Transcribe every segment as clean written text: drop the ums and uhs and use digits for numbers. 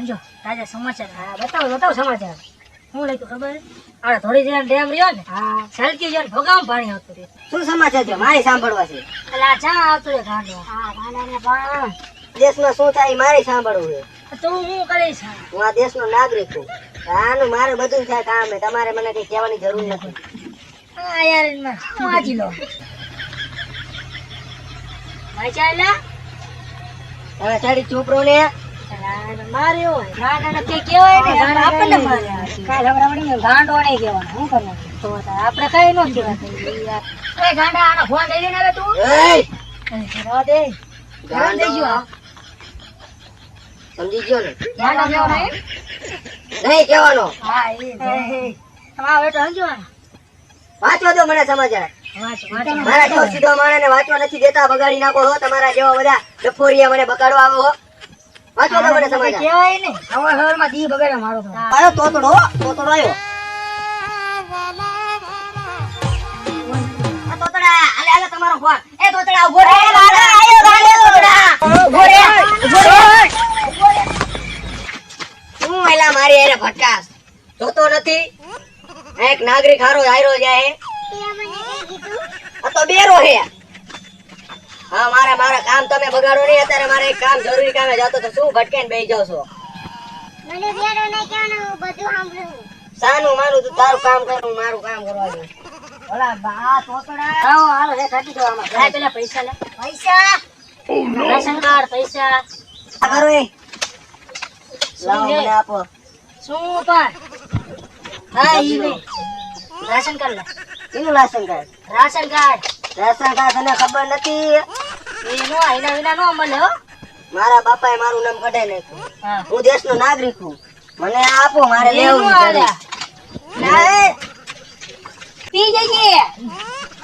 સમજો તાજા સમાચાર. હા બતાવો સમાચાર. હું લખ્યું ખબર? આ થોડી જેમ ડેમ રહ્યો ને, હા સલકી જેમ ભોગામ પાણી આવતું રહે. શું સમાચાર છે મારે સાંભળવા છે? એટલે આ ચા આવતું રહે ગાંડો. હા ગાંડાને પણ દેશમાં શું થાય મારે સાંભળવું છે. તું હું કરીશ? હું આ દેશનો નાગરિક છું. આનું મારે બધું થાય કામ છે. તમારે મને કઈ કહેવાની જરૂર નથી. હા યાર એમાં હું વાંચી લો. વાંચાયેલા હવે સાડી ચૂપ રહો ને. માર્યો ગાંડાને તે કહેવાય ને, આપણને માર્યા. કાલ હવડાવડીને ગાંડો નહીં કહેવાનો. શું કરવાનું? તો આપણે કઈ નો કહેવાય યાર. એ ગાંડા આનો ફોન લઈ લેને હવે તું. રવા દે. ગાંડો થઈ ગયો. સમજી ગયો ને? ગાંડો કહેવાનો નહીં કહેવાનો. હા એ તમારો બેટો સમજો ને. વાંચવા દો મને સમાચાર. વાંચો મારા જેવો સીધો માણસને વાંચવા નથી દેતા. બગાડી નાખો છો. તમારા જેવા બધા ડફોરિયા મને બગાડવા આવો છો. વાંચવા દો મને સમાચાર. કહેવાય ને હવે હવારમાં દી બગાડે મારો તો. આવ્યો તોતડો આવ્યો. આ તોતડા આલે તમારો ફોન. એ તોતડા ઉભો રે. ઉભો રે. હું એલા મારી એને ભટકાસ જોતો નથી. એક નાગરિક હારો આયરો જાય. આ તો બેરો હે. હા મારા કામ તમે બગાડો નહીં. અત્યારે મારે એક કામ જરૂરી કામે જાતો તો શું ભટકાઈને બેહી જાવ છો? મને બેરો નહીં કહેવાનું, હું બધું સાંભળું. સાનું માનું તું તારું કામ કર, હું મારું કામ કરવા દઉં. ઓલા બા તોતડા આવો હાલો હે કાઢી દો આમાં. લાય પેલા પૈસા લે. પૈસા રાશન કાર્ડ પૈસા આ કરો એ લાવો મને આપો. શું પણ? હા ઈ નહીં. રાશન કાર્ડ લે. એનું ration card. Ration card ration card તને ખબર નથી? એ નો એના વિના નો મળે હો. મારા બાપાએ મારું નામ કઢાઈ નાખ્યું. હા હું દેશનો નાગરિક છું. મને આ આપો, મારે લેવું એનું છે. આલે. ના, પી જઈએ.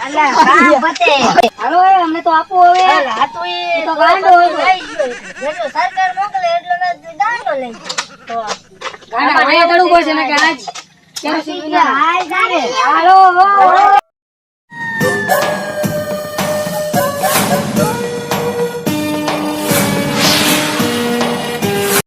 અલા કામ પતે. હાલો એ અમને તો આપો હવે. આ તો એ તો ગાંડો લઈ ગયો. જેટલો સરકાર મોકલે એટલો ગાંડો લઈ ગયો. તો ગાંડા વાયા ચડવું પડશે ને કે આજ કેરોસીન વિના. હાલો